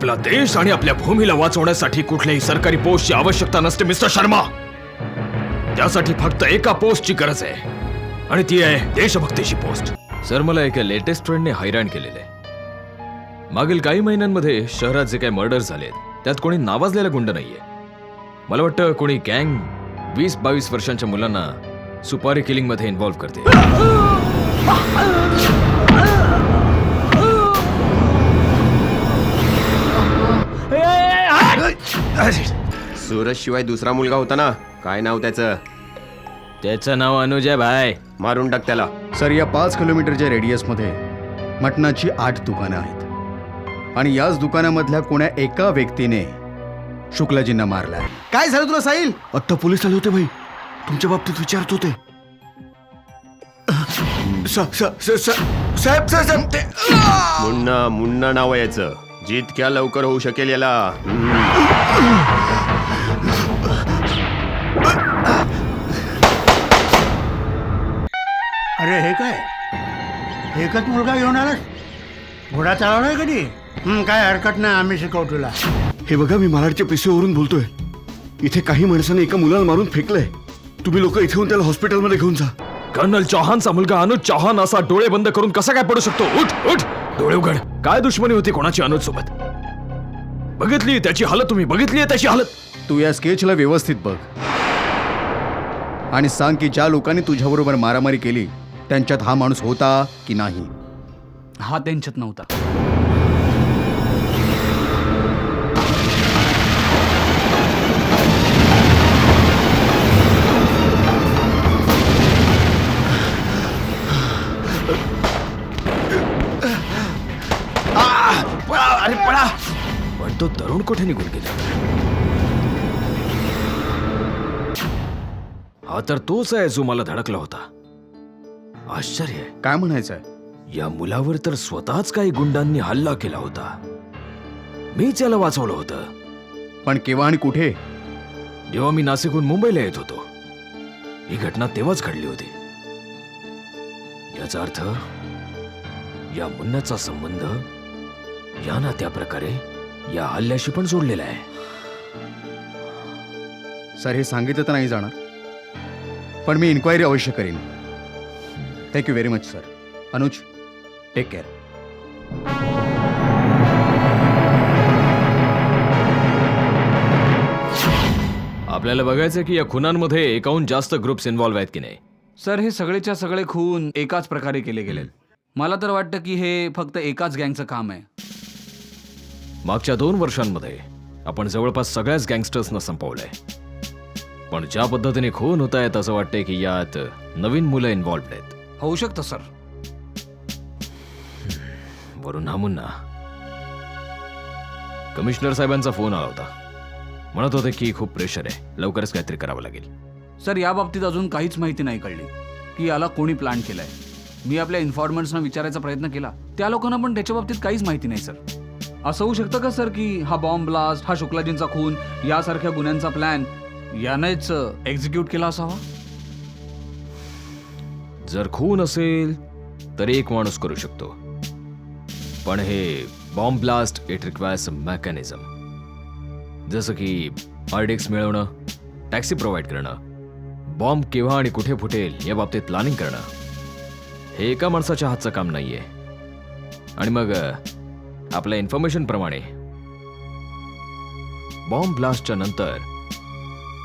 आपला देश आणि आपल्या भूमीला वाचवण्यासाठी कुठल्याही सरकारी पोस्टची आवश्यकता नसते मिस्टर शर्मा. त्यासाठी फक्त एका पोस्टची गरज आहे आणि ती आहे देशभक्तीची पोस्ट. सर, मला एका लेटेस्ट ट्रेंडने हैराण केलेलं आहे. मागील काही महिन्यांमध्ये शहरात जे काही मर्डर झालेत त्यात कोणी नावाजलेला गुंड नाहीये. मला वाटतं कोणी गँग 20-22 वर्षांच्या मुलांना सुपारी किलिंग मध्ये इन्व्हॉल्व्ह करते. सूरज शिवाय दुसरा मुलगा होता ना, काय नाव त्याचं नाव अनुज आहे भाई. मारून टाक त्याला. सर, या 5 किलोमीटरच्या रेडियसमध्ये मटणाची 8 दुकानं आहेत आणि याच दुकानामधल्या कोण्या एका व्यक्तीने शुक्लाजींना मारलाय. काय झालं तुला साहिल? आत्ता पोलीस आले होते भाई, तुमच्या बाबतीत विचारत होते. साहेब ते मुन्ना मुन्ना नाव आहे याचं. जितक्या लवकर होऊ शकेल याला. अरे हे काय, एकच मुलगा घेऊन आलास? घोडा चालवलाय कधी? काय हरकत नाही, आम्ही शिकवू तुला. हे बघा, मी महाराजच्या पिसेवरून बोलतोय. इथे काही माणसाने एका मुलाला मारून फेकलंय. तुम्ही लोक इथे येऊन त्याला हॉस्पिटलमध्ये घेऊन जा. कर्नल चौहानचा मुलगा अनुज चौहान असा डोळे बंद करून कसा काय पडू शकतो? उठ उठ, डोळे उघड. काय दुश्मनी होती कोणाची अनुज सोबत? बघितली त्याची हालत, तुम्ही बघितली त्याची हालत. तू या स्केचला व्यवस्थित बघ आणि सांग की ज्या लोकांनी तुझ्याबरोबर मारामारी केली त्यांच्यात हा माणूस होता की नाही. हा त्यांच्यात नव्हता. अरे पळा. पण तो तरुण कुठे निघून गेला? हा तर तोच आहे जो मला धडकला होता. आश्चर्य आहे. काय म्हणायचंय? या मुलावर तर स्वतःच काही गुंडांनी हल्ला केला होता. मीच याला वाचवलं होतं. पण केव्हा आणि कुठे? जेव्हा मी नाशिकहून मुंबईला येत होतो. ही घटना तेव्हाच घडली होती. याचा अर्थ या मुन्नाचा संबंध या ना त्या प्रकारे या हल्ल्याशी पण जोडलेला आहे. सर, हे सांगितलं तर नाही जाणार, पण मी इन्क्वायरी अवश्य करीन. Thank you very much sir. Anuj, take care. आपल्याला बघायचं की या खुनांमध्ये एकाहून जास्त ग्रुप्स इन्व्हॉल्व्ह आहेत की नाही. सर, हे सगळेच्या सगळे खून एकाच प्रकारे केले गेले. मला तर वाटतं की हे फक्त एकाच गँगचं काम आहे. मागच्या 2 वर्षांमध्ये आपण जवळपास सगळ्याच गँगस्टर्सना संपवलंय. पण ज्या पद्धतीने खून होत आहेत असं वाटतंय की यात नवीन मुलं इन्व्हॉल्व्ह आहेत. होऊ शकतं सर. वरून हा मुन्ना. कमिशनर साहेबांचा फोन आला होता. म्हणत होते की खूप प्रेशर आहे, लवकरच काहीतरी करावं लागेल. सर, या बाबतीत अजून काहीच माहिती नाही कळली की याला कोणी प्लॅन केलाय. मी आपल्या इन्फॉर्मंट्सना विचारायचा प्रयत्न केला, त्या लोकांना पण त्याच्या बाबतीत काहीच माहिती नाही. सर, असं होऊ शकतं का सर की हा बॉम्ब ब्लास्ट, हा शुक्लाजींचा खून यासारख्या गुन्ह्यांचा प्लॅन यानेच एक्झिक्यूट केला असावा? जर खून असेल तर एक माणूस करू शकतो, पण हे bomb blast it requires a mechanism. जसं की आरडीएक्स मिळवणं, टॅक्सी प्रोव्हाइड करणं, बॉम्ब केव्हा आणि कुठे फुटेल या बाबतीत प्लॅनिंग करणं. हे एका माणसाच्या हातचं काम नाहीये. आणि मग आपल्या इन्फॉर्मेशन प्रमाणे बॉम्ब ब्लास्टच्या नंतर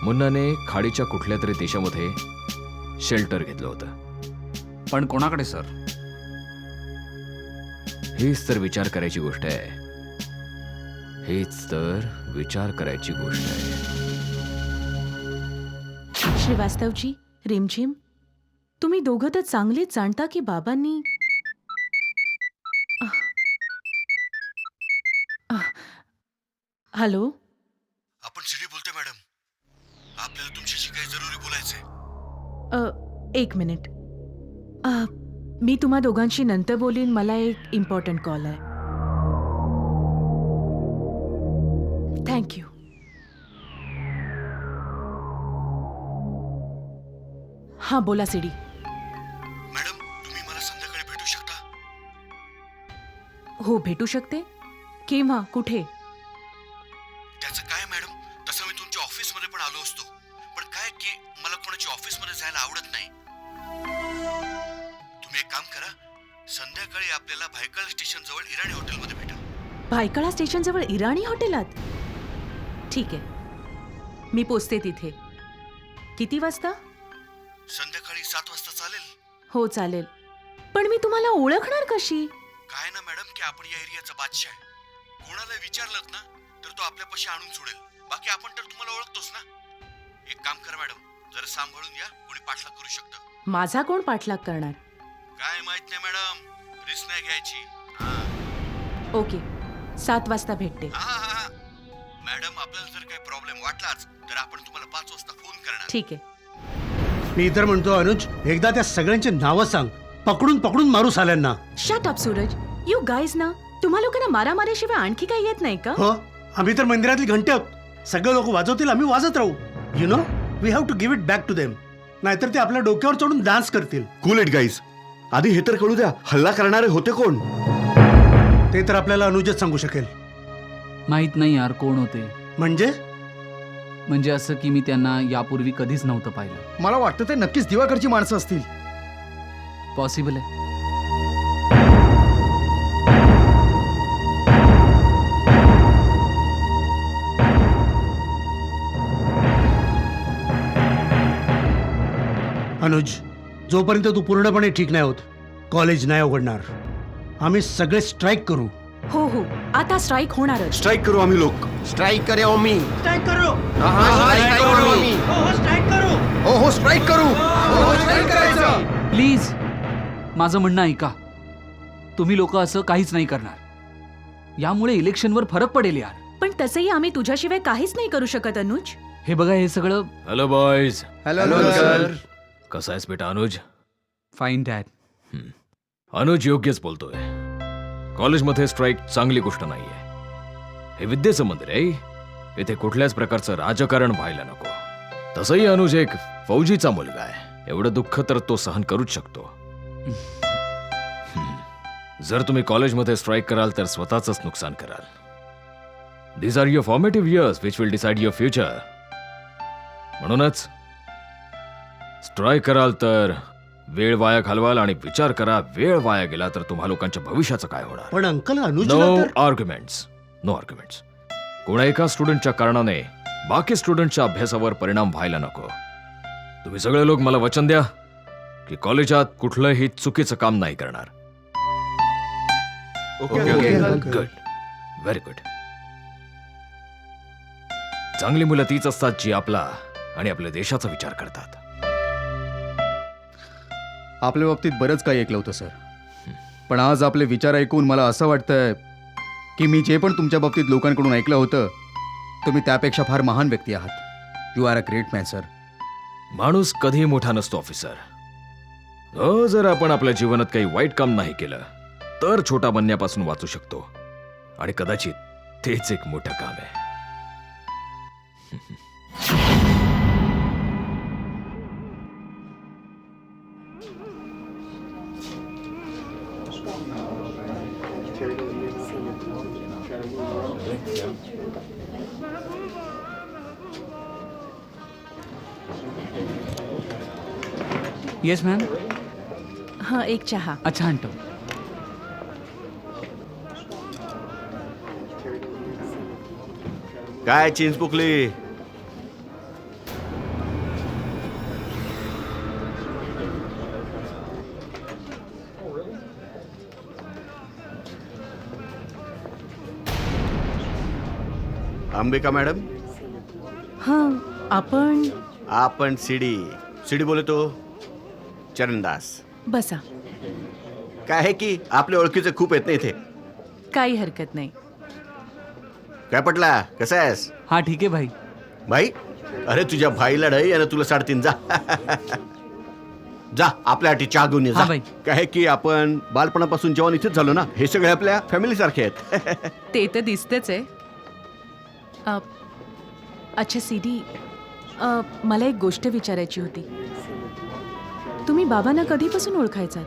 मुन्नाने खाडीच्या कुठल्या तरी देशामध्ये शेल्टर घेतलं होतं. पण कोणाकडे सर? हेच तर विचार करायची गोष्ट आहे. हेच तर विचार करायची गोष्ट आहे. श्रीवास्तवजी, रिमझिम, तुम्ही दोघं तर चांगलेच जाणता की बाबांनी हॅलो. आपण सिडी बोलतोय मॅडम. आपल्याला तुमच्याशी काही जरुरी बोलायचंय. एक मिनिट. मी तुम्हा दोघांशी नंतर बोलीन. मला एक इम्पॉर्टंट कॉल आहे. थँक्यू. हां, बोला सिडी. मॅडम, तुम्ही मला संध्याकाळी भेटू शकता? हो, भेटू शकते. केव्हा, कुठे? काय मॅडम, तसं मी तुमच्या ऑफिसमध्ये पण आलो असतो, पण काय की मला कोणाची ऑफिसमध्ये जायला आवडत नाही. तुम्ही एक काम करा, संध्याकाळी आपल्याला भायखळा स्टेशन जवळ इराणी हॉटेलमध्ये भेटा. भायखळा स्टेशनजवळ इराणी हॉटेलात? ठीक आहे, मी पोचते तिथे. किती वाजता? संध्याकाळी 7 वाजता चालेल? हो चालेल, पण मी तुम्हाला ओळखणार कशी? काय ना मॅडम की आपण या एरियाचा बादशाह आहे. कोणाला विचारलं ना तर तो आपल्यापाशी आणून सोडेल. बाकी आपण तर तुम्हाला ओळखतोच ना. एक काम करा मॅडम, जरा सांभाळून या, कोणी पाठलाग करू शकतं. माझा कोण पाठलाग करणार? काय माहित नाही मॅडम, रिस्क नाही घ्यायची. हा ओके, 7 वाजता भेटते. हा हा हा. मॅडम आपल्याला जर काही प्रॉब्लेम वाटलाच तर आपण तुम्हाला 5 वाजता फोन करणार. ठीक आहे. मी तर म्हणतो अनुज, एकदा त्या सगळ्यांची नावं सांग, पकडून पकडून मारू साल्यांना. Shut up Suraj, you guys ना, तुम्हा लोकांना मारामारीशिवाय आणखी काही येत नाही का? हो, आम्ही तर मंदिरातली घंटे आहोत. सगळे लोक वाजवतील, आम्ही वाजत राहू. You know, we have to give it back to them. नाहीतर ते आपल्या डोक्यावर चढून डान्स करतील. Cool it guys. आधी हे तर कळू द्या, हल्ला करणारे होते कोण? ते तर आपल्याला अनुजच सांगू शकेल. माहित नाही यार कोण होते. म्हणजे असं की मी त्यांना यापूर्वी कधीच नव्हतं पाहिलं. मला वाटतं ते नक्कीच दिवाकरची माणसं असतील. पॉसिबल आहे. अनुज, जोपर्यंत तू पूर्णपणे ठीक नाही होत, कॉलेज नाही उघडणार. आम्ही सगळे स्ट्राईक करू. हो हो, आता स्ट्राईक होणारच. स्ट्राईक करू आम्ही लोक. स्ट्राईक करे हो मी. स्ट्राईक करू. स्ट्राईक करू आम्ही. स्ट्राईक करू. हो हो, स्ट्राईक करू. स्ट्राईक करायचं. प्लीज माझं म्हणणं ऐका. तुम्ही लोक असं काहीच नाही करणार. यामुळे इलेक्शनवर फरक पडेल यार. पण तसंही आम्ही तुझ्याशिवाय काहीच नाही करू शकत अनुज. हे बघा, हे सगळं हॅलो बॉयज. Hello sir. कसा आहेस बेटा अनुज? Fine dad. अनुज योग्यच बोलतोय. कॉलेजमध्ये स्ट्राईक चांगली गोष्ट नाहीये. हे विद्येचं मंदिर आहे. इथे कुठल्याच प्रकारचं राजकारण व्हायला नको. तसंही अनुज एक फौजीचा मुलगा आहे. एवढं दुःख तर तो सहन करूच शकतो. जर तुम्ही कॉलेजमध्ये स्ट्राईक कराल तर स्वतःच नुकसान कराल. These are your formative years which will decide your future. म्हणूनच स्ट्राईक कराल तर वेळ वाया घालवाल. आणि विचार करा, वेळ वाया गेला तर तुम्हा लोकांच्या भविष्याचं काय होणार. पण uncle, Anuj no arguments. No arguments. कोणा एका स्टुडंटच्या कारणाने बाकी स्टुडंटच्या अभ्यासावर परिणाम व्हायला नको. तुम्ही सगळे लोक मला वचन द्या की कॉलेजात कुठलंही चुकीचं काम नाही करणार. Good, very good. चांगली मुलं तीच असतात जी आपला आणि आपल्या देशाचा विचार करतात. आपल्या बाबतीत बरंच काही ऐकलं होतं सर, पण आज आपले विचार ऐकून मला असं वाटतंय की मी जे पण तुमच्या बाबतीत लोकांकडून ऐकलं होतं तुम्ही त्यापेक्षा फार महान व्यक्ती आहात. You are a great man sir. माणूस कधी मोठा नसतो ऑफिसर. जर आपण आपल्या जीवनात काही वाईट काम नाही केलं तर छोटा बनण्यापासून वाचू शकतो. आणि कदाचित तेच एक मोठं काम आहे. Yes ma'am. हां, एक चहा. अच्छा आणतो. काय चिंचपुकली? अंबिका मॅडम. हां, आपण सीडी बोलतो. चरणदास. बसा. काय आहे की आपल्या ओळखीचे खूप आहेत ना इथे. काही हरकत नाही. काय पटला, कसा आहेस? हा ठीक आहे भाई. भाई? अरे तुझ्या भाईला ढई आणि तुला 3.5. जा जा आपल्यासाठी चहा घेऊन ये. हा बाई. काय की आपण बालपणापासून जेवण इथेच झालो ना. हे सगळे आपल्या फॅमिली सारखे आहेत. ते तर दिसतेच आहे. अच्छा सीडी, मला एक गोष्ट विचारायची होती. तुम्ही बाबांना कधीपासून ओळखायचात?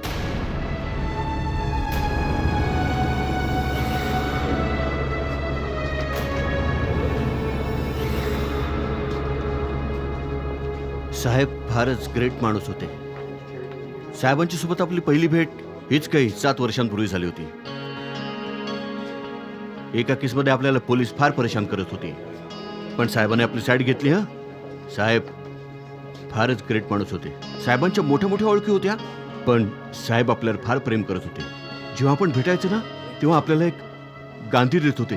साहेब फारच ग्रेट माणूस होते. साहेबांच्या सोबत आपली पहिली भेट हीच काही 7 वर्षांपूर्वी झाली होती. एका केसमध्ये आपल्याला पोलीस फार परेशान करत होते, पण साहेबांनी आपली साईड घेतली. हं, साहेब फारच ग्रेट माणूस होते. साहेबांच्या मोठ्या मोठ्या ओळखी होत्या, पण साहेब आपल्यावर फार प्रेम करत होते. जेव्हा आपण भेटायचो ना, तेव्हा आपल्याला एक गांधी देत होते.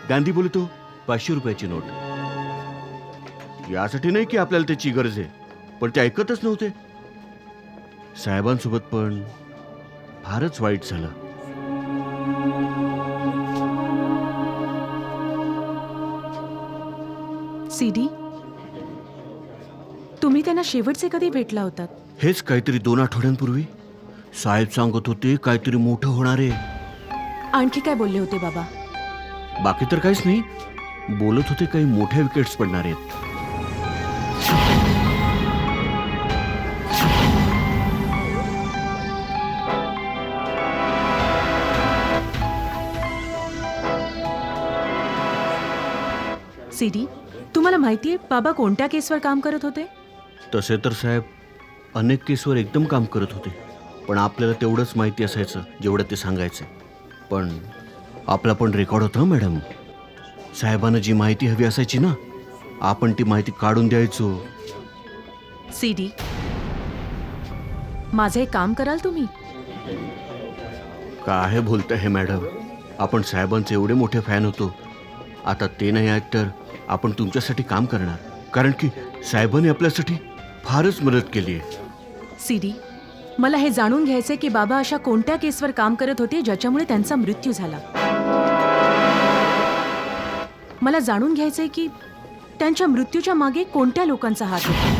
गांधी बोलतो 500 रुपयाची नोट. यासाठी नाही की आपल्याला त्याची गरज आहे, पण ते ऐकतच नव्हते. साहेबांसोबत पण फारच वाईट झालं. सीडी, तुम्ही त्यांना शेवटचे कधी भेटला होतात? हेच काहीतरी 2 आठवड्यांपूर्वी. साहेब सांगत होते काहीतरी मोठं होणार आहे. आणखी काय बोलले होते बाबा? बाकी तर काहीच नाही. बोलत होते काही मोठ्या विकेट्स पडणार आहेत. सीडी, तुम्हाला माहितीये बाबा कोणत्या केसवर काम करत होते? तसे तर साहेब अनेक केसवर एकदम काम करत होते, पण आपल्याला तेवढंच माहिती असायचं जेवढं ते सांगायचं. पण आपला पण रेकॉर्ड होता मॅडम. साहेबांना जी माहिती हवी असायची ना, आपण ती माहिती काढून द्यायचो. सीडी, माझं एक काम कराल तुम्ही? काय बोलताय हे मॅडम? आपण साहेबांचे एवढे मोठे फॅन होतो. आता ते नाही आहेत तर आपण तुमच्यासाठी काम करणार, कारण की साहेबांनी आपल्यासाठी फारच मदत केली आहे. सीडी, मला हे जाणून घ्यायचंय की बाबा अशा कोणत्या केसवर काम करत होते ज्याच्यामुळे त्यांचा मृत्यू झाला. मला जाणून घ्यायचंय की त्यांच्या मृत्यूच्या मागे कोणत्या लोकांचा हात होता.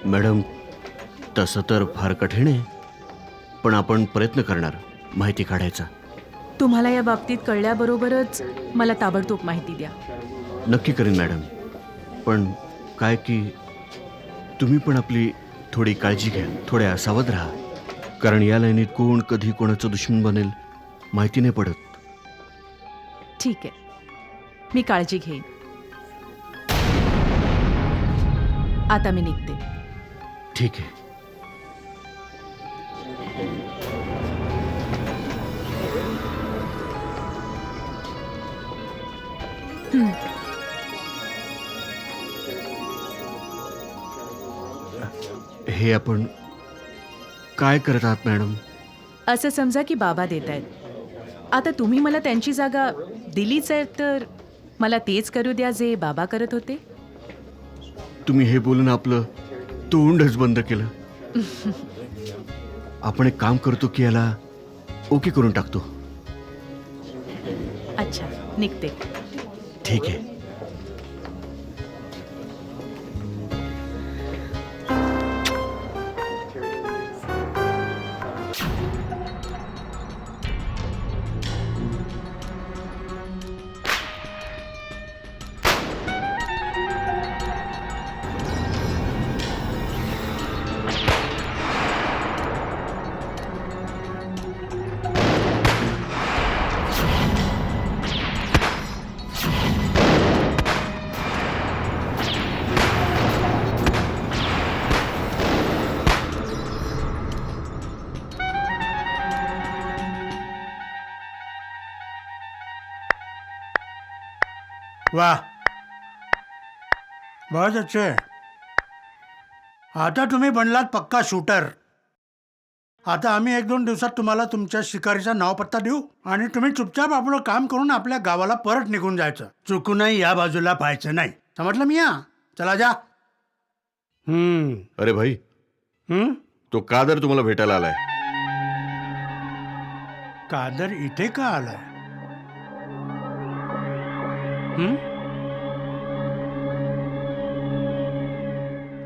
मॅडम, तसं तर फार कठीण आहे, पण आपण प्रयत्न करणार माहिती काढायचा. तुम्हाला या बाबतीत कळल्याबरोबरच मला ताबडतोब माहिती द्या. नक्की करेन मॅडम. पण काय की तुम्ही पण आपली थोडी काळजी घ्या, थोड्या सावध राहा, कारण या लाईनीत कोण कधी कोणाचं दुश्मन बनेल माहिती नाही पडत. ठीक आहे, मी काळजी घेईन. आता मी निघते. ठीक आहे. हे आपण काय करत आहात मॅडम? असं समजा की बाबा देत आहेत. आता तुम्ही मला त्यांची जागा दिलीच आहे, तर मला तेच करू द्या जे बाबा करत होते. तुम्ही हे बोलून आपलं तोंडच बंद केलं. आपण एक काम करतो की याला ओके करून टाकतो. अच्छा, निघते. ठीक आहे. वाह, बहुत अच्छे. आता तुम्ही बनलात पक्का शूटर. आता आम्ही 1-2 दिवसात तुम्हाला तुमच्या शिकारीचा नावपत्ता देऊ आणि तुम्ही चुपचाप आपलं काम करून आपल्या गावाला परत निघून जायचं. चुकूनही या बाजूला पाहायचं नाही. समजलं मी? चला जा. अरे भाई, तो कादर तुम्हाला भेटायला आलाय. कादर इथे का आलाय?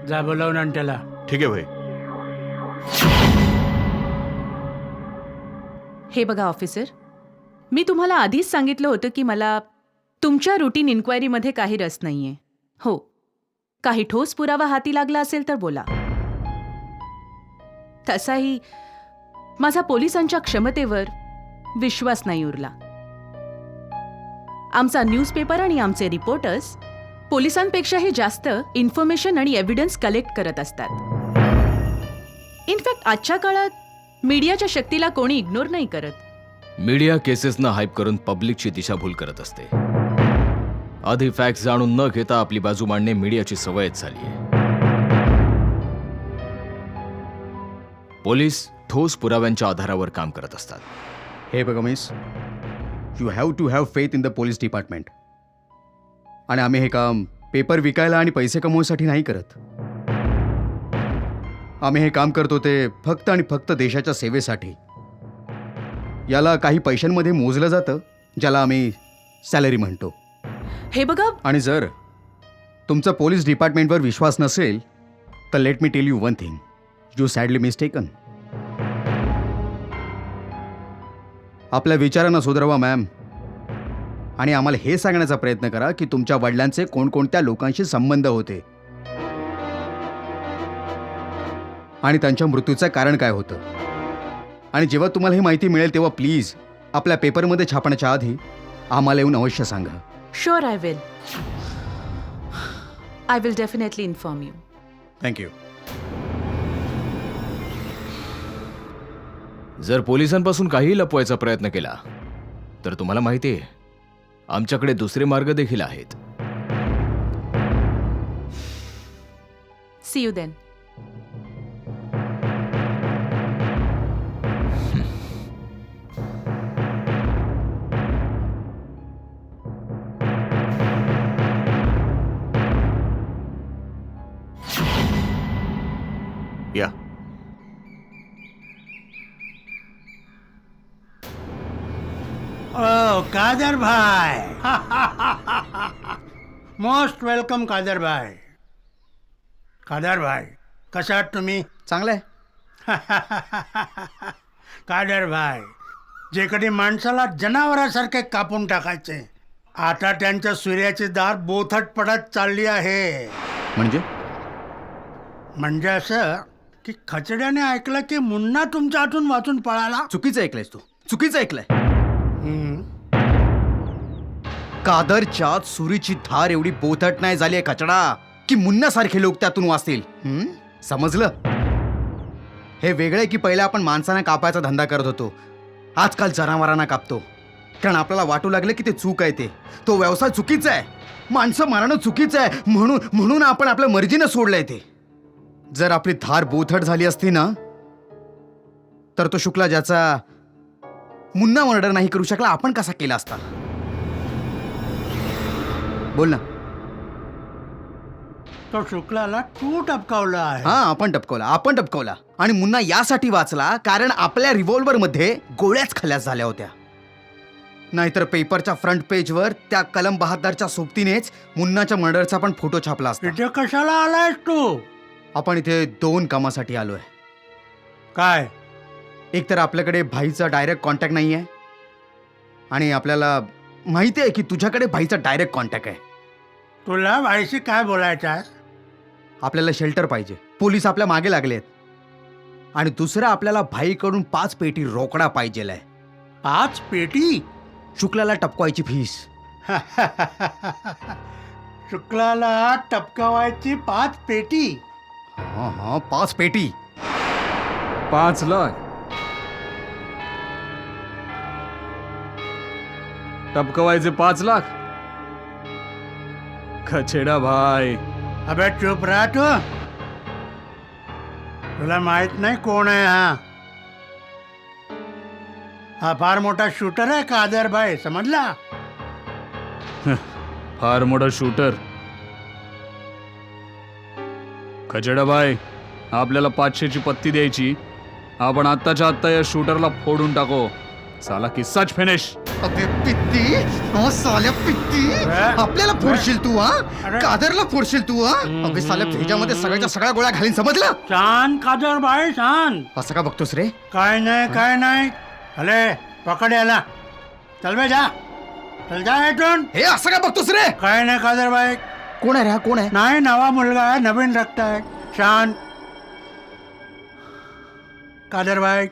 जा बोलावून आण त्याला. ठीक आहे भाई. हे बघा ऑफिसर, मी तुम्हाला आधीच सांगितलं होतं की मला तुमच्या रुटीन इन्क्वायरीमध्ये काही रस नाहीये. हो, काही ठोस पुरावा हाती लागला असेल तर बोला. तसाही माझा पोलिसांच्या क्षमतेवर विश्वास नाही उरला. आमचा न्यूजपेपर आणि आमचे रिपोर्टर्स पोलिसांपेक्षाही जास्त इन्फॉर्मेशन आणि एव्हिडन्स कलेक्ट करत असतात. इनफॅक्ट आजच्या काळात मीडियाच्या शक्तीला कोणी इग्नोर नाही करत. मीडिया केसेसना हाईप करून पब्लिकची दिशाभूल करत असते. आधी फॅक्ट जाणून न घेता आपली बाजू मांडणे मीडियाची सवयच झाली आहे. पोलीस ठोस पुराव्यांच्या आधारावर काम करत असतात. हे बघा miss, you have to have faith in the police department. आणि आम्ही हे काम पेपर विकायला आणि पैसे कमवण्यासाठी नाही करत. आम्ही हे काम करतो ते फक्त आणि फक्त देशाच्या सेवेसाठी. याला काही पैशांमध्ये मोजलं जातं, ज्याला आम्ही सॅलरी म्हणतो. हे बघा, आणि जर तुमचा पोलीस डिपार्टमेंटवर विश्वास नसेल तर let me tell you one thing, you sadly mistaken. आपल्या विचारांना सुधारवा मॅम, आणि आम्हाला हे सांगण्याचा प्रयत्न करा की तुमच्या वडिलांचे कोणकोणत्या लोकांशी संबंध होते आणि त्यांच्या मृत्यूचं कारण काय होतं. आणि जेव्हा तुम्हाला ही माहिती मिळेल तेव्हा प्लीज आपल्या पेपरमध्ये छापण्याच्या आधी आम्हाला येऊन अवश्य सांगा. Sure I will definitely inform you. Thank you. जर पोलिसांपासून काही लपवायचा प्रयत्न केला तर तुम्हाला माहिती आहे, आमच्याकडे दुसरे मार्ग देखील आहेत. See you then. या. ओ कादर भाई, मोस्ट वेलकम कादर भाई. कादर भाई, कशा आहात तुम्ही? चांगलं आहे. कादर भाई, जे कधी माणसाला जनावरासारखे कापून टाकायचे, आता त्यांच्या सूर्याची दार बोथट पडत चालली आहे. म्हणजे असं की खचड्याने ऐकलं की मुन्ना तुमच्या हातून वाचून पळाला. चुकीचं ऐकलंयस तू, चुकीचं ऐकलंय. कादरच्या सुरीची धार एवढी बोथट नाही झाली आहे कचडा की मुन्नासारखे लोक त्यातून वाचतील. समजलं? हे वेगळे की पहिले आपण माणसांना कापायचा धंदा करत होतो, आजकाल जनावरांना कापतो. कारण आपल्याला वाटू लागलं की ते चूक आहे. तो व्यवसाय चुकीचा आहे, माणसं मारणं चुकीचं आहे, म्हणून आपण आपल्या मर्जीनं सोडलंय ते. जर आपली धार बोथट झाली असती ना तर तो शुक्ला ज्याचा मुन्ना मर्डर नाही करू शकला, आपण कसा केला असता? बोल ना. तो शुक्लाला तू टपकावला आहे. हा, आपण टपकवला. आणि मुन्ना यासाठी वाचला कारण आपल्या रिव्हॉल्वर मध्ये गोळ्याच खल्यास झाल्या होत्या. नाहीतर पेपरच्या फ्रंट पेजवर त्या कलम 72च्या सोबतीनेच मुन्नाच्या मर्डरचा पण फोटो छापला असता. इथे कशाला आलायस तू? आपण इथे 2 कामासाठी आलोय. काय? एक तर आपल्याकडे भाईचा डायरेक्ट कॉन्टॅक्ट नाही आहे, आणि आपल्याला माहिती आहे की तुझ्याकडे भाईचा डायरेक्ट कॉन्टॅक्ट आहे. तुला भाईशी काय बोलायचं आहे? आपल्याला शेल्टर पाहिजे, पोलीस आपल्या मागे लागलेत. आणि दुसरं, आपल्याला भाईकडून 5 पेटी रोकडा पाहिजेल आहे. 5 पेटी? शुक्लाला टपकवायची फीस. शुक्लाला टपकावायची 5 पेटी? हा, 5 पेटी. 5 लाख टपकवायचे 5 लाख. खचेडा भाई, अबे चुप राहा तू. तुला माहित नाही कोण आहे हा? हा फार मोठा शूटर आहे कादर भाई, समजला? फार मोठा शूटर. खचेडा भाई, आपल्याला 500ची पत्ती द्यायची. आपण आत्ताच्या आत्ता या शूटरला फोडून टाको. साला किस्साच फिनिश. अबे पित्ती, साल्या पित्ती, आपल्याला फोडशील तू? कादरला फोडशील तू? अबे साल्या फ्रीजामध्ये सगळ्याच्या सगळ्या गोळ्या घालीन, समजलं? शांत कादर भाई, शांत. असं का बघतोस रे? काय नाही. अरे पकड याला. चल बे, जा. चल जा इथून. हे असं का बघतोस रे? काय नाही कादर भाई. कोण आहे रे हा? कोण आहे? नाही, नवा मुलगा आहे, नवीन रक्त आहे. शांत. कादर भाई,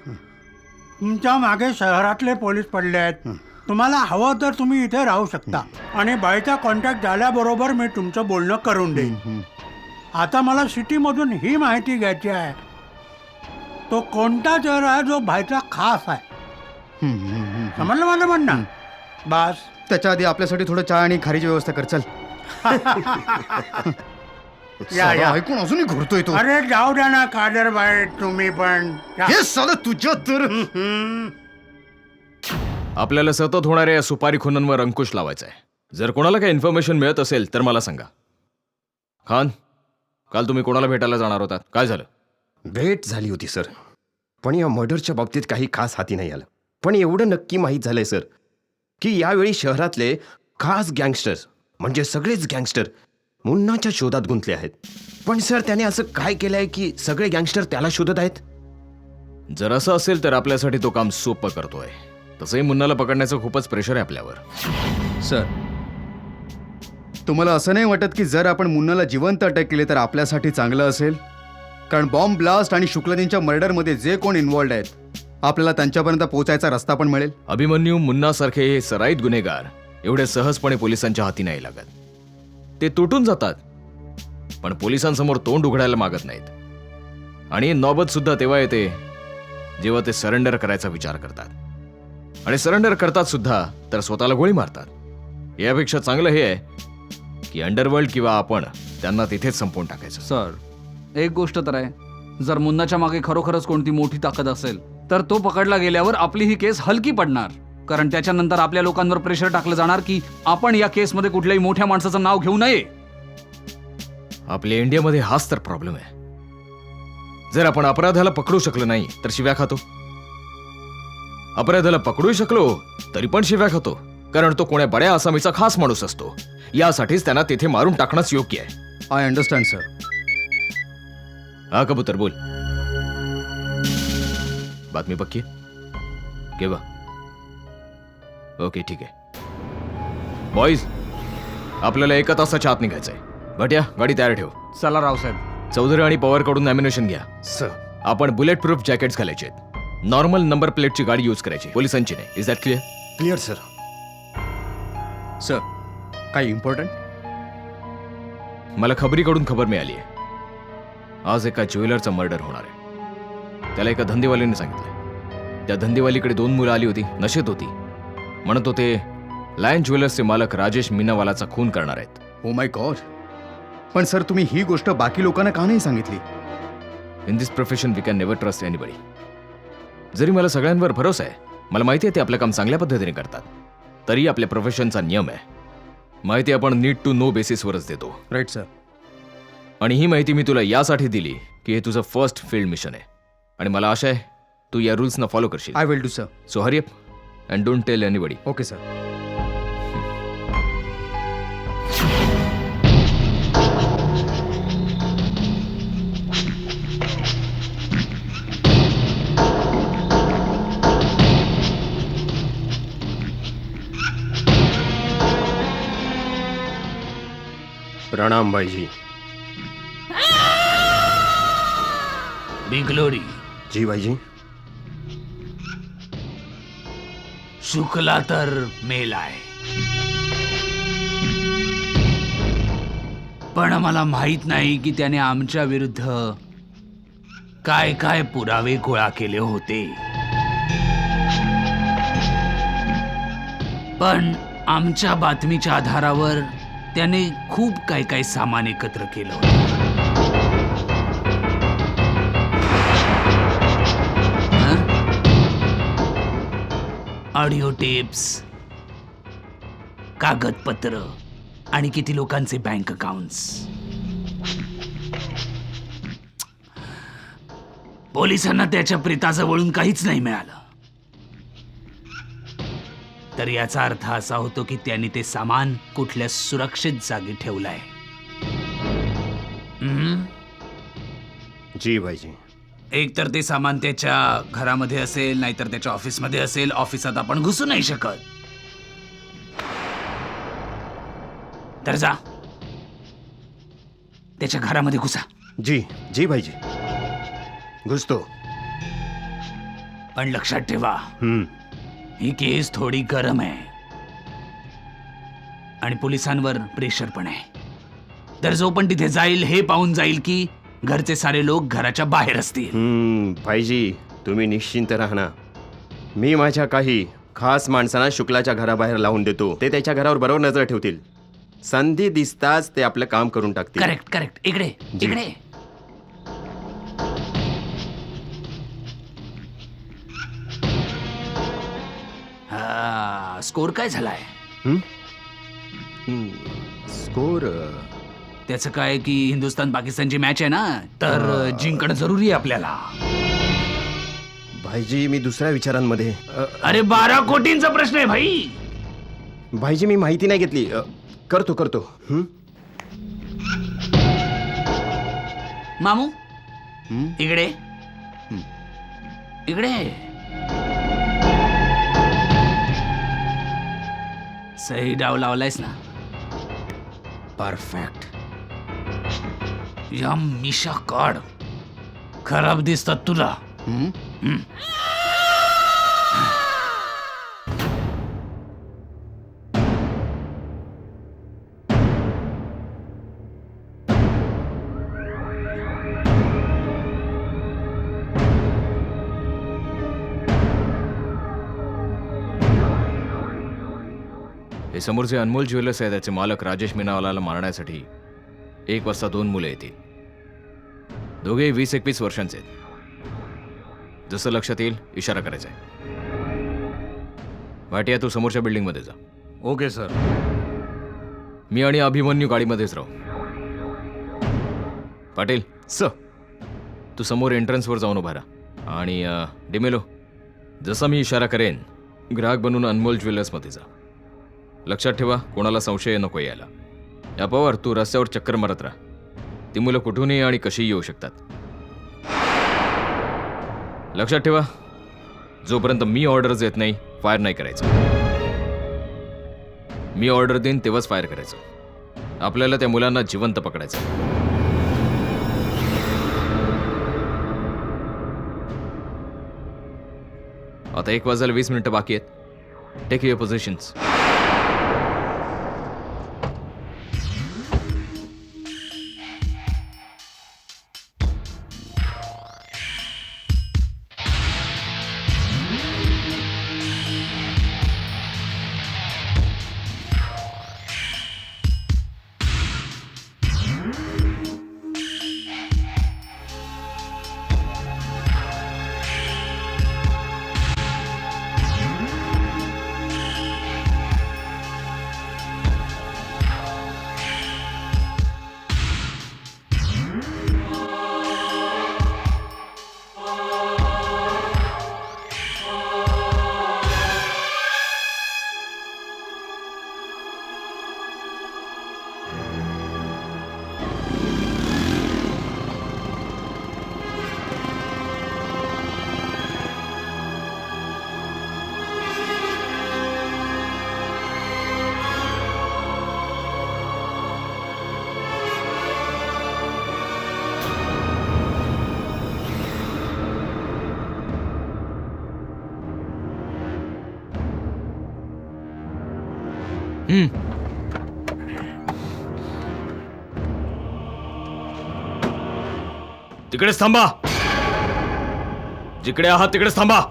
तुमच्या मागे शहरातले पोलीस पडले आहेत. तुम्हाला हवं तर तुम्ही इथे राहू शकता आणि बाईचा कॉन्टॅक्ट झाल्याबरोबर मी तुमचं बोलणं करून देईन. आता मला सिटीमधून ही माहिती घ्यायची आहे, तो कोणता चेहरा आहे जो भाईचा खास आहे. समजलं माझं म्हणणं? बस. त्याच्या आधी आपल्यासाठी थोडं चहा आणि खारीची व्यवस्था कर चल. या, या. ऐकून अजूनही घुरतोय तो. अरे जाऊ द्या ना कादर बाई, तुम्ही पण या. हे सालं तुझ्या तर आपल्याला सतत होणाऱ्या या सुपारी खुनांवर अंकुश लावायचा आहे. जर कोणाला काही इन्फॉर्मेशन मिळत असेल तर मला सांगा. खान, काल तुम्ही कोणाला भेटायला जाणार होतात, काय झालं? भेट झाली होती सर, पण या मर्डरच्या बाबतीत काही खास हाती नाही आलं. पण एवढं नक्की माहीत झालंय सर की यावेळी शहरातले खास गँगस्टर्स म्हणजे सगळेच गँगस्टर मुन्नाच्या शोधात गुंतले आहेत. पण सर त्याने असं काय केलंय की सगळे गँगस्टर त्याला शोधत आहेत? जर असं असेल तर आपल्यासाठी तो काम सोपं करतोय. तसंही मुन्नाला पकडण्याचं खूपच प्रेशर आहे आपल्यावर. सर, तुम्हाला असं नाही वाटत की जर आपण मुन्नाला जिवंत अटक केले तर आपल्यासाठी चांगलं असेल? कारण बॉम्ब ब्लास्ट आणि शुक्लदीनच्या मर्डरमध्ये जे कोण इन्व्हॉल्ड आहेत आपल्याला त्यांच्यापर्यंत पोहोचायचा रस्ता पण मिळेल. अभिमन्यू, मुन्नासारखे हे सराईत गुन्हेगार एवढे सहजपणे पोलिसांच्या हाती नाही लागत. ते तुटून जातात पण पोलिसांसमोर तोंड उघडायला मागत नाहीत. आणि नौबत सुद्धा तेव्हा येते जेव्हा ते सरेंडर करायचा विचार करतात. आणि सरेंडर करतात सुद्धा तर स्वतःला गोळी मारतात. यापेक्षा चांगलं हे आहे की अंडरवर्ल्ड किंवा आपण त्यांना तिथेच संपवून टाकायचं. सर, एक गोष्ट तर आहे, जर मुन्नाच्या मागे खरोखरच कोणती मोठी ताकद असेल तर तो पकडला गेल्यावर आपली ही केस हलकी पडणार. कारण त्याच्यानंतर आपल्या लोकांवर प्रेशर टाकलं जाणार की आपण या केसमध्ये कुठल्याही मोठ्या माणसाचं नाव घेऊ नये. आपल्या इंडियामध्ये हाच तर प्रॉब्लेम आहे. जर आपण अपराधाला पकडू शकलो नाही तर शिव्या खातो. अपराधाला पकडू शकलो तरी पण शिव्या खातो, कारण तो कोण्या बड्या आसामीचा खास माणूस असतो. यासाठीच त्यांना तिथे मारून टाकणंच योग्य आहे. I understand sir. हा कबूतर, बोल. बातमी पक्की केव्हा? ओके, ठीक आहे. बॉईज, आपल्याला 1 तासाच्या आत निघायचंय. भट्या, गाडी तयार ठेव. चला रावसाहेब. चौधरी आणि पवारकडून ॲम्युनेशन घ्या. सर आपण बुलेट प्रूफ जॅकेट्स घालायचे आहेत. नॉर्मल नंबर प्लेटची गाडी यूज करायची, पोलिसांची नाही. Is that clear? Clear sir. Sir, काही इम्पॉर्टंट? मला खबरीकडून खबर मिळाली आहे. आज एका ज्वेलरचा मर्डर होणार आहे. त्याला एका धंदेवालीने सांगितलं. त्या धंदेवालीकडे 2 मुलं आली होती, नशेत होती. म्हणत होते लायन ज्वेलर्सचे मालक राजेश मीनावालाचा खून करणार आहेत. Oh my God. पण सर, तुम्ही ही गोष्ट बाकी लोकांना का नाही सांगितली? In this profession we can never trust anybody. जरी मला सगळ्यांवर भरोसा आहे, मला माहिती आहे ते आपलं काम चांगल्या पद्धतीने करतात, तरी आपल्या प्रोफेशनचा नियम आहे, माहिती आपण नीड टू नो बेसिसवरच देतो. Right sir. आणि ही माहिती मी तुला यासाठी दिली की हे तुझं फर्स्ट फील्ड मिशन आहे आणि मला आशा आहे तू या रूल्सना फॉलो करशील. I will do sir. So hurry up and don't tell anybody. Okay sir. प्रणाम भाईजी. बिगलोरी, जी भाईजी. शुक्ला तर मेलाय, पण मला माहित नाही की त्याने आमच्या विरुद्ध काय काय पुरावे गोळा केले होते. पण आमच्या बातमीच्या आधारावर त्याने खूप काय काय सामान एकत्र केलं होतं. ऑडिओ टेप्स, कागदपत्र आणि किती लोकांचे बँक अकाउंट्स. पोलिसांना त्याच्या प्रेताजवळून काहीच नाही मिळालं. तर याचा अर्थ असा होतो की त्यांनी ते सामान कुठल्या सुरक्षित जागी ठेवलंय. जी भाईजी. एक तर ते सामान त्याच्या घरामध्ये असेल, नाहीतर त्याच्या ऑफिसमध्ये असेल. ऑफिसात आपण घुसू नाही शकत. तर जा, त्याच्या घरामध्ये घुसा. जी जी भाईजी, घुसतो. पण लक्षात ठेवा, हम्म, ही केस थोडी गरम आहे आणि पोलिसांवर प्रेशर पण आहे. तर जो पण तिथे जाईल हे पाहून जाईल की घरचे सारे लोक घराच्या बाहेर असतील. भाईजी तुम्ही निश्चिंत राहा. मी माझ्या काही खास माणसांना शुक्लाच्या घराबाहेर लावून देतो. ते त्याच्या घरावर बरोबर नजर ठेवतील. संधी दिसताच ते आपलं काम करून टाकतील. Correct correct. इकडे इकडे. हा, स्कोर काय झालाय? स्कोर त्याचं काय की हिंदुस्थान पाकिस्तानची मॅच आहे ना, तर जिंकणं जरुरी आहे आपल्याला. भाईजी मी दुसऱ्या विचारांमध्ये अरे 12 कोटींचा प्रश्न आहे भाई. भाईजी मी माहिती नाही घेतली. करतो. मामू इकडे इकडे. सही डाव लावलायस ना? परफेक्ट. या मिशा काढ. खराब दिसतात तुला. हे समोरचे अनमोल ज्वेलर्स आहे, त्याचे मालक राजेश मीनावालाला मारण्यासाठी 1 वाजता 2 मुलं येतील. दोघे 20-21 वर्षांचे आहेत. जसं लक्षात येईल इशारा करायचा आहे. भाटिया तू समोरच्या बिल्डिंगमध्ये जा. Okay sir. मी आणि अभिमन्यू गाडीमध्येच राहू. पाटील तू समोर एंट्रन्सवर जाऊन उभा राहा. आणि डिमेलो जसा मी इशारा करेन ग्राहक बनून अनमोल ज्वेलर्समध्ये जा. लक्षात ठेवा कोणाला संशय नको यायला. या पवार तू रस्त्यावर चक्कर मारत राहा. ती मुलं कुठूनही आणि कशीही येऊ शकतात. लक्षात ठेवा जोपर्यंत मी ऑर्डर देत नाही फायर नाही करायचं. मी ऑर्डर देईन तेव्हाच फायर करायचं. आपल्याला त्या मुलांना जिवंत पकडायचं. आता 1 वाजायला 20 मिनिटं बाकी आहेत. Take your positions. तिकडेच थांबा. जिकडे आहात तिकडेच थांबा.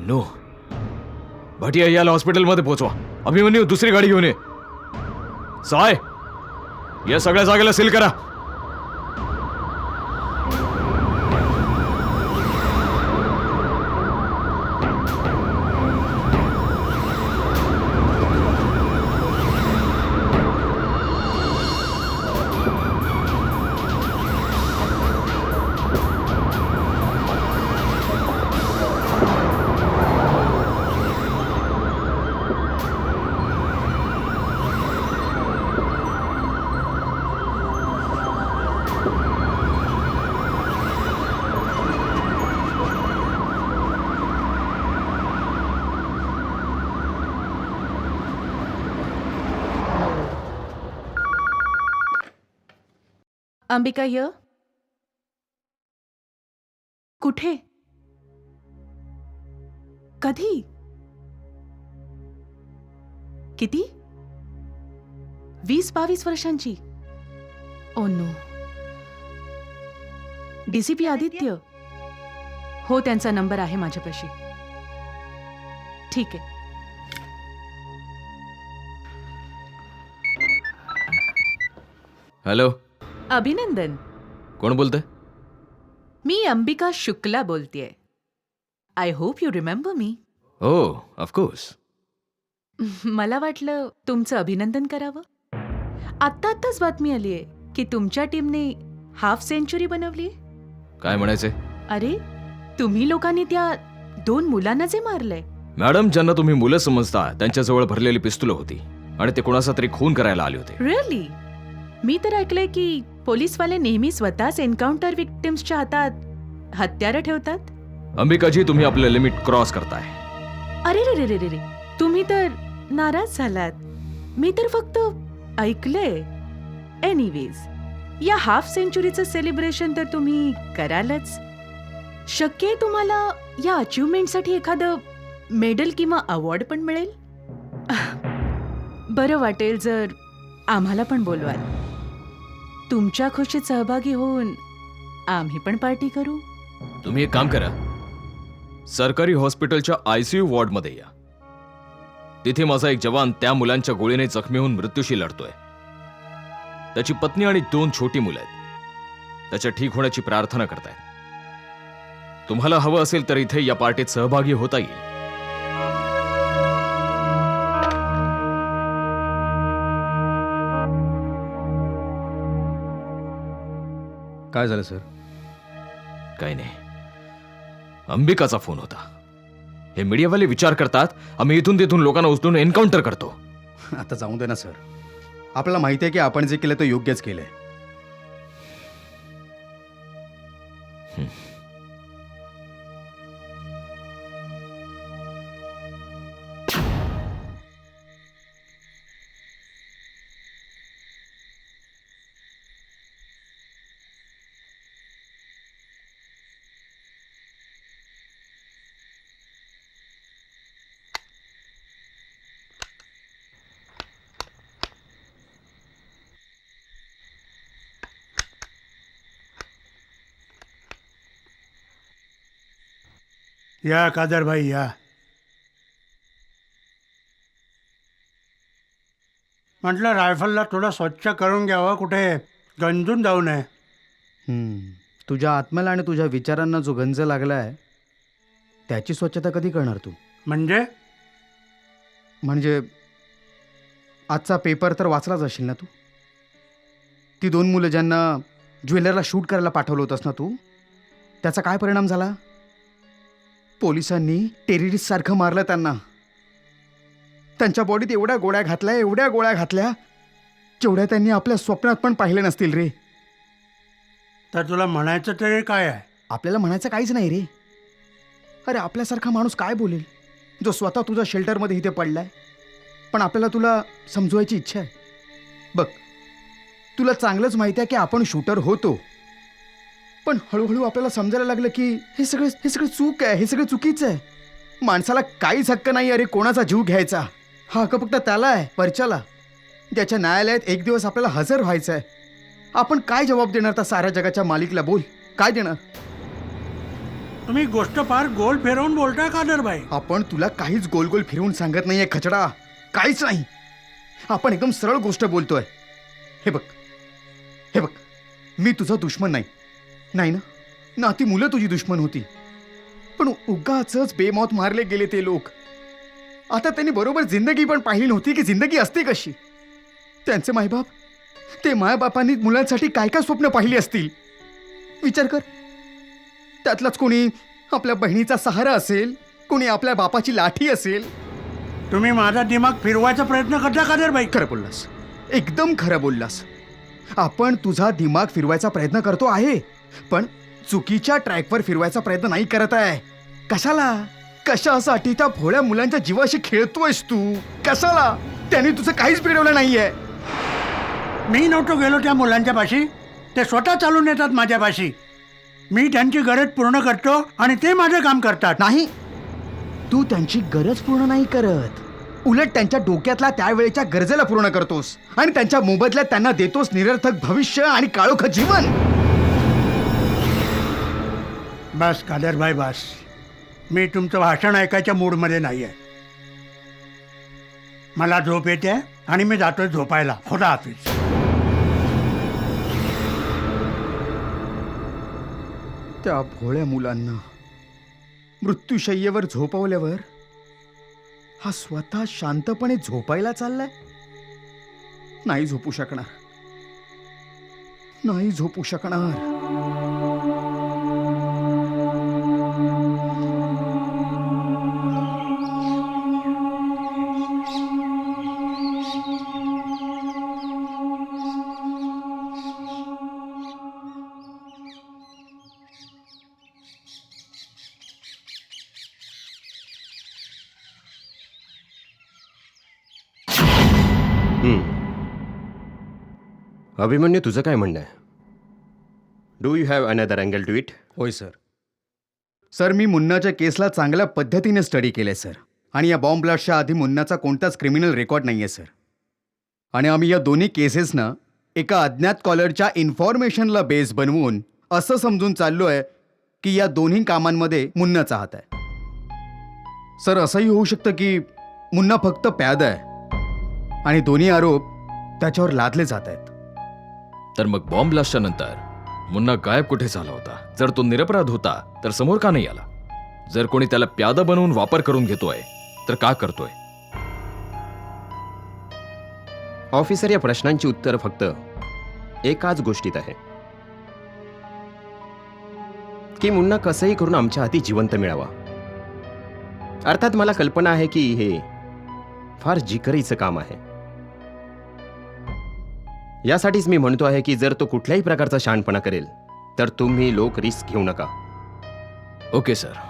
नो. भाटिया याला हॉस्पिटलमध्ये पोहोचवा. अभिमन्यू दुसरी गाडी घेऊन ये. साय या सगळ्या जागेला सील करा. अंबिका य कुठे? कधी? किती? 20-22 वर्षांची? Oh no. डीसीपी आदित्य? हो, त्यांचा नंबर आहे माझ्यापाशी. ठीक आहे. हॅलो, अभिनंदन. कोण बोलतंय? मी अंबिका शुक्ला बोलतेय. आय होप यू रिमेंबर मी. हो, ऑफकोर्स. मला वाटलं तुमचं अभिनंदन करावं. आत्ताच बातमी आली आहे की तुमच्या टीमने हाफ सेंचुरी बनवली. काय म्हणायचंय? अरे, तुम्ही लोकांनी त्या 2 मुलांना जे मारलंय. मॅडम, ज्यांना तुम्ही मुलं समजता त्यांच्याजवळ भरलेली पिस्तुलं होती आणि ते कोणाचा तरी खून करायला आले होते. रिअली? मी तर ऐकलंय की पोलीसवाले नेहमी स्वतःच एन्काउंटर विक्टिम्सच्या हातात हत्यारं ठेवतात. अंबिकाजी, तुम्ही आपलं लिमिट क्रॉस करताय. अरे रे रे रे रे रे, तुम्ही तर नाराज झालात. मी तर फक्त ऐकलंय. एनिवेज, या हाफ सेंचुरीचं सेलिब्रेशन तर तुम्ही करालच. शक्य आहे तुम्हाला या अचिव्हमेंटसाठी एखादं मेडल किंवा अवॉर्ड पण मिळेल. बरं वाटेल जर आम्हाला पण बोलवाल. तुमच्या खुशीत सहभागी होऊन आम्ही पण पार्टी करू. तुम्ही एक काम करा, सरकारी हॉस्पिटलच्या ICU वॉर्डमध्ये या. तिथे माझा एक जवान त्या मुलांच्या गोळीने जखमी होऊन मृत्यूशी लढतोय. त्याची पत्नी आणि 2 छोटी मुलं आहेत. त्याच्या ठीक होण्याची प्रार्थना करतायत. तुम्हाला हवं असेल तर इथे या पार्टीत सहभागी होता येईल. काय झालं सर? काही नाही, अंबिकाचा फोन होता. हे मीडियावाले विचार करतात आम्ही इथून तिथून लोकांना उचलून एन्काउंटर करतो. आता जाऊ दे ना सर. आपल्याला माहिती आहे की आपण जे केलं ते योग्यच केलंय. या कादर भाई या. म्हटलं रायफलला थोडं स्वच्छ करून घ्यावं, कुठे गंजून जाऊ नये. तुझ्या आत्म्याला आणि तुझ्या विचारांना जो गंज लागलाय त्याची स्वच्छता कधी करणार तू? म्हणजे आजचा पेपर तर वाचलाच असेल ना तू? ती 2 मुलं ज्यांना ज्वेलरला शूट करायला पाठवलं होतंस ना तू, त्याचा काय परिणाम झाला? पोलिसांनी टेररिस्ट सारखं मारलं त्यांना. त्यांच्या बॉडीत एवढ्या गोळ्या घातल्या जेवढ्या त्यांनी आपल्या स्वप्नात पण पाहिले नसतील रे. तर तुला म्हणायचं तरी काय आहे? आपल्याला म्हणायचं काहीच नाही रे. अरे, आपल्यासारखा माणूस काय बोलेल जो स्वतः तुझ्या शेल्टरमध्ये इथे पडलाय? पण आपल्याला तुला समजवायची इच्छा आहे. बघ, तुला चांगलंच माहिती आहे की आपण शूटर होतो, पण हळूहळू आपल्याला समजायला लागलं की हे सगळं चूक आहे, हे सगळं चुकीचं आहे. माणसाला काहीच हक्क नाही अरे कोणाचा जीव घ्यायचा. हा हक्क फक्त त्याला आहे, परच्याला, ज्याच्या न्यायालयात एक दिवस आपल्याला हजर व्हायचं आहे. आपण काय जबाब देणार त्या साऱ्या जगाच्या मालिकला? बोल, काय देणार? तुम्ही गोष्ट फार गोल फिरवून बोलताय कादर भाई. आपण तुला काहीच गोल गोल फिरवून सांगत नाहीये खचडा, काहीच नाही. आपण एकदम सरळ गोष्ट बोलतोय. हे बघ, मी तुझा दुश्मन नाही ना. ती मुलं तुझी दुश्मन होती, पण उगाचच बेमौत मारले गेले ते लोक. आता त्यांनी बरोबर जिंदगी पण पाहिली नव्हती की जिंदगी असते कशी. त्यांचे मायबाप, ते मायबापांनी मुलांसाठी काय काय स्वप्न पाहिली असतील विचार कर. त्यातलाच कोणी आपल्या बहिणीचा सहारा असेल, कोणी आपल्या बापाची लाठी असेल. तुम्ही माझा दिमाग फिरवायचा प्रयत्न करता कादर भाई. खरं बोललास, एकदम खरं बोललास. आपण तुझा दिमाग फिरवायचा प्रयत्न करतो आहे, पण चुकीच्या ट्रॅकवर फिरवायचा प्रयत्न नाही करत आहे. कशासाठी त्या भोळ्या मुलांच्या जीवाशी खेळतोयस तू? कशाला? त्यांनी तुझं काहीच बिघडवलं नाहीये. मी नव्हतो गेलो त्या मुलांच्या पाशी. ते स्वतः चालून येतात माझ्यापाशी. मी त्यांची गरज पूर्ण करतो आणि ते माझं काम करतात. नाही, तू त्यांची गरज पूर्ण नाही करत, उलट त्यांच्या डोक्यातल्या त्यावेळेच्या गरजेला पूर्ण करतोस आणि त्यांच्या मोबदल्यात त्यांना देतोस निरर्थक भविष्य आणि काळोख जीवन. बस कादरभाई बस. मी तुमचं भाषण ऐकायच्या मूडमध्ये नाही आहे. मला झोप येते आणि मी जातोय झोपायला. खुदा हाफिज. त्या भोळ्या मुलांना मृत्यूशय्येवर झोपवल्यावर हा स्वतः शांतपणे झोपायला चाललाय. नाही झोपू शकणार, नाही झोपू शकणार. अभिमन्यू, तुझं काय म्हणणं आहे? Do you have another angle to it? होय सर. सर, मी मुन्नाच्या केसला चांगल्या पद्धतीने स्टडी केलंय सर. आणि या बॉम्ब ब्लास्टच्या आधी मुन्नाचा कोणताच क्रिमिनल रेकॉर्ड नाही आहे सर. आणि आम्ही या दोन्ही केसेसना एका अज्ञात कॉलरच्या इन्फॉर्मेशनला बेस बनवून असं समजून चाललो आहे की या दोन्ही कामांमध्ये मुन्नाचा हात आहे. सर, असंही होऊ शकतं की मुन्ना फक्त प्यादा आहे आणि दोन्ही आरोप त्याच्यावर लादले जात आहेत. तर मग बॉम्ब ब्लास्टच्या नंतर मुन्ना गायब कुठे झाला होता? जर तो निरपराध होता तर समोर का नाही आला? जर कोणी त्याला प्यादा बनवून वापर करून घेतोय तर का करतोय? ऑफिसर, या प्रश्नांची उत्तर फक्त एकाच गोष्टीत आहे की मुन्ना कसंही करून आमच्या हाती जिवंत मिळावा. अर्थात मला कल्पना आहे की हे फार जिकरीचं काम आहे. यासाठीच मी म्हणतो आहे की जर तो कुठल्याही प्रकारचा शहाणपणा करेल तर तुम्ही लोक रिस्क घेऊ नका. Okay sir.